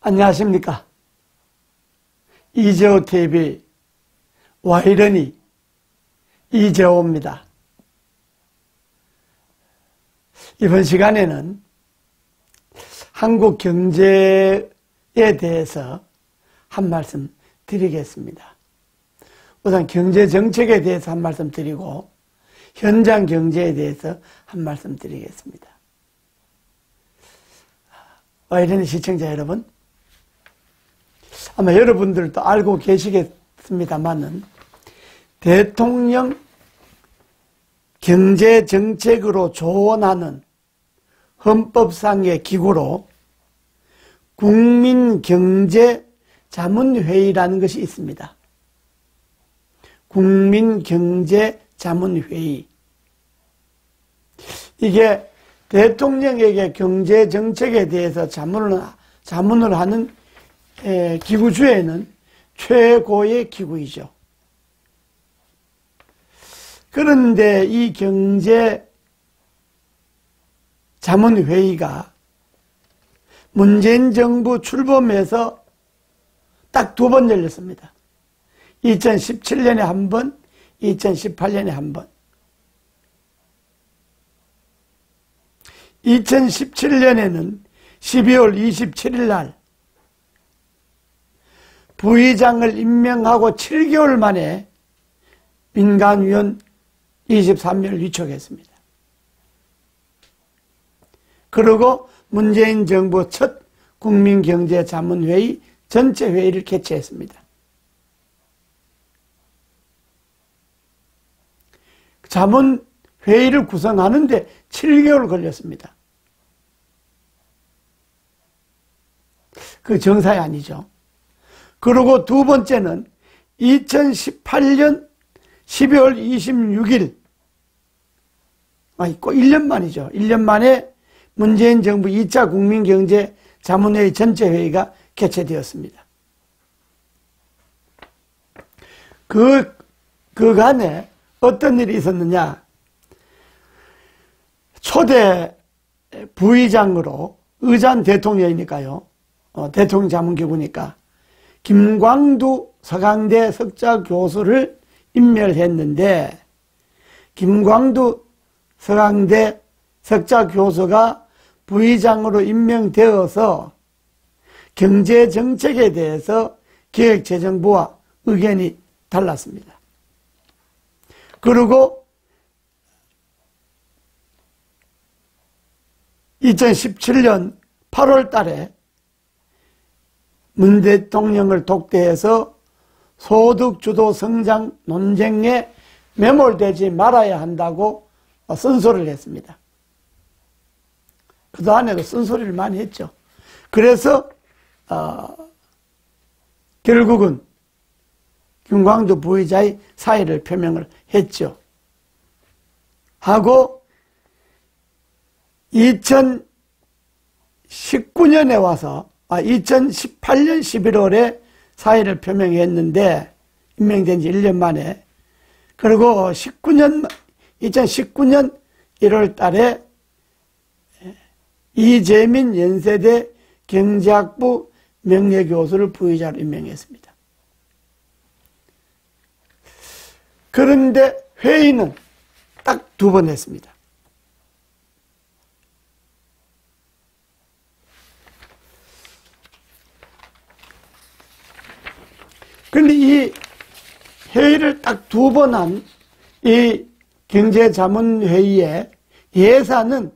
안녕하십니까. 이재호TV 와이러니 이재호입니다. 이번 시간에는 한국 경제에 대해서 한 말씀 드리겠습니다. 우선 경제 정책에 대해서 한 말씀 드리고 현장 경제에 대해서 한 말씀 드리겠습니다. 와이러니 시청자 여러분, 아마 여러분들도 알고 계시겠습니다만은 대통령 경제정책으로 조언하는 헌법상의 기구로 국민경제자문회의라는 것이 있습니다. 국민경제자문회의. 이게 대통령에게 경제정책에 대해서 자문을 하는 기구 중에는 최고의 기구이죠. 그런데 이 경제자문회의가 문재인 정부 출범해서 딱 2번 열렸습니다. 2017년에 한 번, 2018년에 한 번. 2017년에는 12월 27일 날 부의장을 임명하고 7개월 만에 민간위원 23명을 위촉했습니다. 그리고 문재인 정부 첫 국민경제자문회의 전체 회의를 개최했습니다. 자문회의를 구성하는데 7개월 걸렸습니다. 그 정사이 아니죠. 그리고 두 번째는 2018년 12월 26일, 꼭 1년 만이죠. 1년 만에 문재인 정부 2차 국민경제자문회의 전체회의가 개최되었습니다. 그간에 어떤 일이 있었느냐. 초대 부의장으로 의장 대통령이니까요. 대통령 자문기구니까 김광두 서강대 석좌 교수를 임명했는데 김광두 서강대 석좌 교수가 부의장으로 임명되어서 경제정책에 대해서 기획재정부와 의견이 달랐습니다. 그리고 2017년 8월 달에 문 대통령을 독대해서 소득주도 성장 논쟁에 매몰되지 말아야 한다고 쓴소리를 했습니다. 그동안에도 쓴소리를 많이 했죠. 그래서 결국은 김광두 부의장의 사의를 표명을 했죠. 하고 2019년에 와서 2018년 11월에 사의를 표명했는데 임명된 지 1년 만에, 그리고 2019년 1월 달에 이재민 연세대 경제학부 명예교수를 부의장으로 임명했습니다. 그런데 회의는 딱 2번 했습니다. 그런데 이 회의를 딱 2번 한 이 경제자문회의의 예산은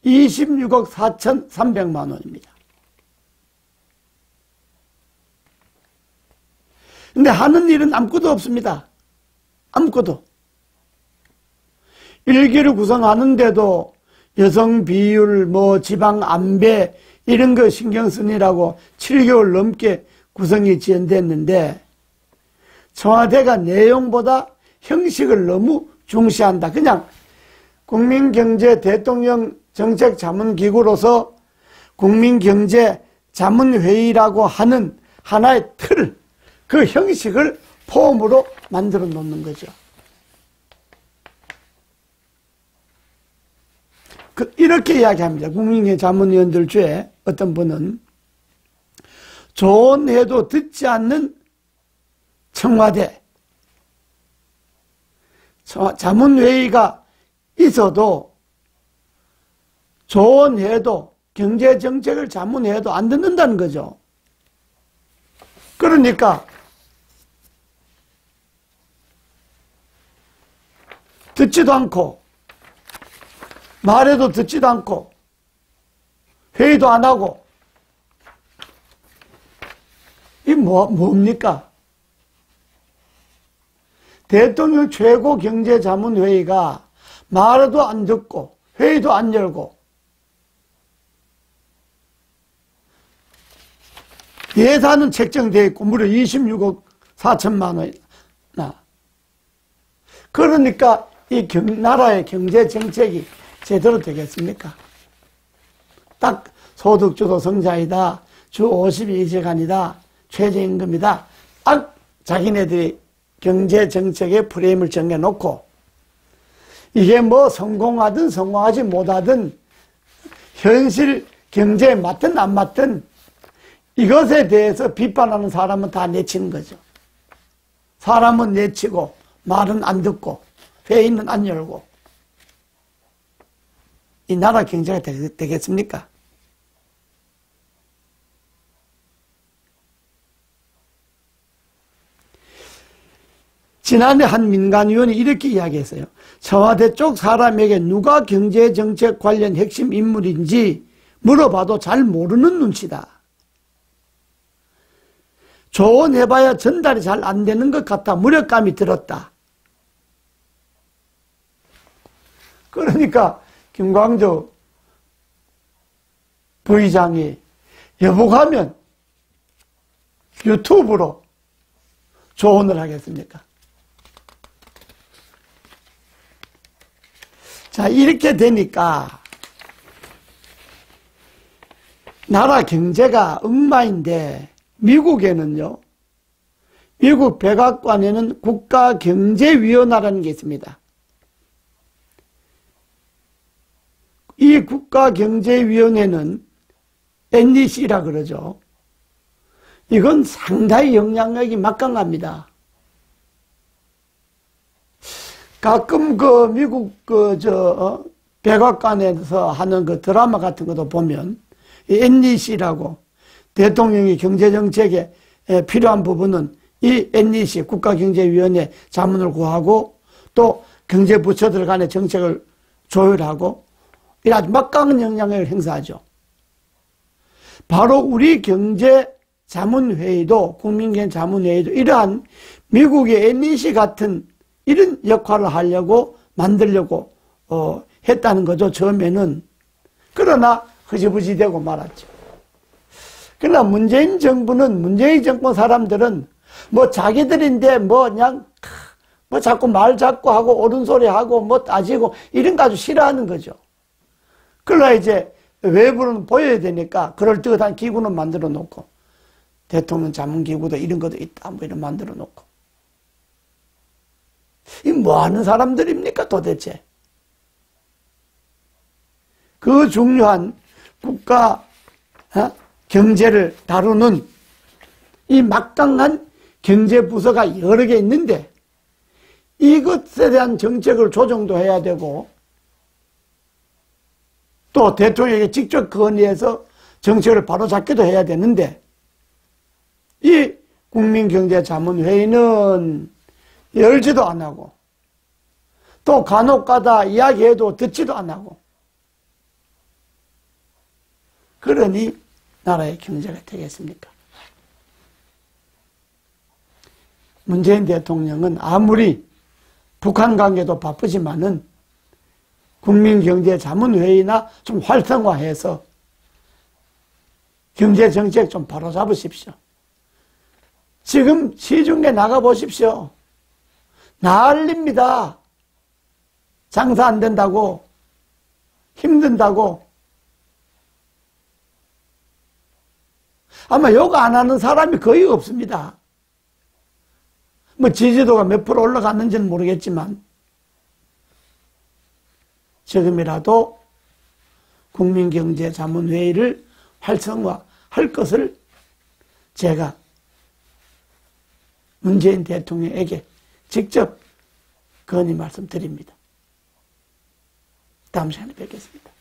26억 4,300만 원입니다. 근데 하는 일은 아무것도 없습니다. 아무것도. 일기를 구성하는데도 여성 비율, 지방 안배 이런 거 신경 쓰느라고 7개월 넘게 구성이 지연됐는데 청와대가 내용보다 형식을 너무 중시한다. 그냥 국민경제 대통령 정책자문기구로서 국민경제자문회의라고 하는 하나의 틀, 그 형식을 폼으로 만들어 놓는 거죠. 이렇게 이야기합니다. 국민경제자문위원들 중에 어떤 분은 조언해도 듣지 않는 청와대, 자문회의가 있어도 조언해도 경제정책을 자문해도 안 듣는다는 거죠. 그러니까 듣지도 않고 말해도 듣지도 않고 회의도 안 하고 이 뭡니까? 대통령 최고 경제자문회의가 말도 안 듣고 회의도 안 열고 예산은 책정되어 있고 무려 26억 4천만 원이나 그러니까 이 나라의 경제정책이 제대로 되겠습니까? 딱 소득주도 성장이다, 주 52시간이다, 최저임금이다. 자기네들이 경제정책의 프레임을 정해놓고 이게 뭐 성공하든 성공하지 못하든 현실 경제에 맞든 안 맞든 이것에 대해서 비판하는 사람은 다 내치는 거죠. 사람은 내치고 말은 안 듣고 회의는 안 열고 이 나라 경제가 되겠습니까? 지난해 한 민간위원이 이렇게 이야기했어요. 청와대 쪽 사람에게 누가 경제정책 관련 핵심 인물인지 물어봐도 잘 모르는 눈치다. 조언해봐야 전달이 잘 안 되는 것 같아 무력감이 들었다. 그러니까 김광조 부의장이 여보가면 유튜브로 조언을 하겠습니까? 자, 이렇게 되니까 나라 경제가 엉망인데 미국에는요, 미국 백악관에는 국가경제위원회라는 게 있습니다. 이 국가경제위원회는 NEC라 그러죠. 이건 상당히 영향력이 막강합니다. 가끔 미국 백악관에서 하는 그 드라마 같은 것도 보면 이 NEC라고 대통령이 경제정책에 필요한 부분은 이 NEC 국가경제위원회 자문을 구하고 또 경제부처들 간의 정책을 조율하고 이 아주 막강한 영향력을 행사하죠. 바로 우리 경제자문회의도 국민경제자문회의도 이러한 미국의 NEC 같은 이런 역할을 하려고 만들려고 했다는 거죠. 처음에는. 그러나 흐지부지 되고 말았죠. 그러나 문재인 정부는 문재인 정권 사람들은 뭐 자기들인데 뭐 그냥 뭐 자꾸 말 자꾸 하고 옳은 소리 하고 뭐 따지고 이런 거 아주 싫어하는 거죠. 그러나 이제 외부는 보여야 되니까 그럴듯한 기구는 만들어 놓고 대통령 자문기구도 이런 것도 있다 뭐 이런 만들어 놓고 이 뭐 하는 사람들입니까 도대체? 그 중요한 국가 경제를 다루는 이 막강한 경제부서가 여러 개 있는데 이것에 대한 정책을 조정도 해야 되고 또 대통령에게 직접 건의해서 정책을 바로잡기도 해야 되는데 이 국민경제자문회의는 열지도 안 하고 또 간혹가다 이야기해도 듣지도 안 하고 그러니 나라의 경제가 되겠습니까? 문재인 대통령은 아무리 북한 관계도 바쁘지만은 국민경제자문회의나 좀 활성화해서 경제정책 좀 바로잡으십시오. 지금 시중에 나가보십시오. 난립니다. 장사 안 된다고, 힘든다고. 아마 욕 안 하는 사람이 거의 없습니다. 뭐 지지도가 몇 프로 올라갔는지는 모르겠지만 지금이라도 국민경제자문회의를 활성화할 것을 제가 문재인 대통령에게 직접 건의 말씀드립니다. 다음 시간에 뵙겠습니다.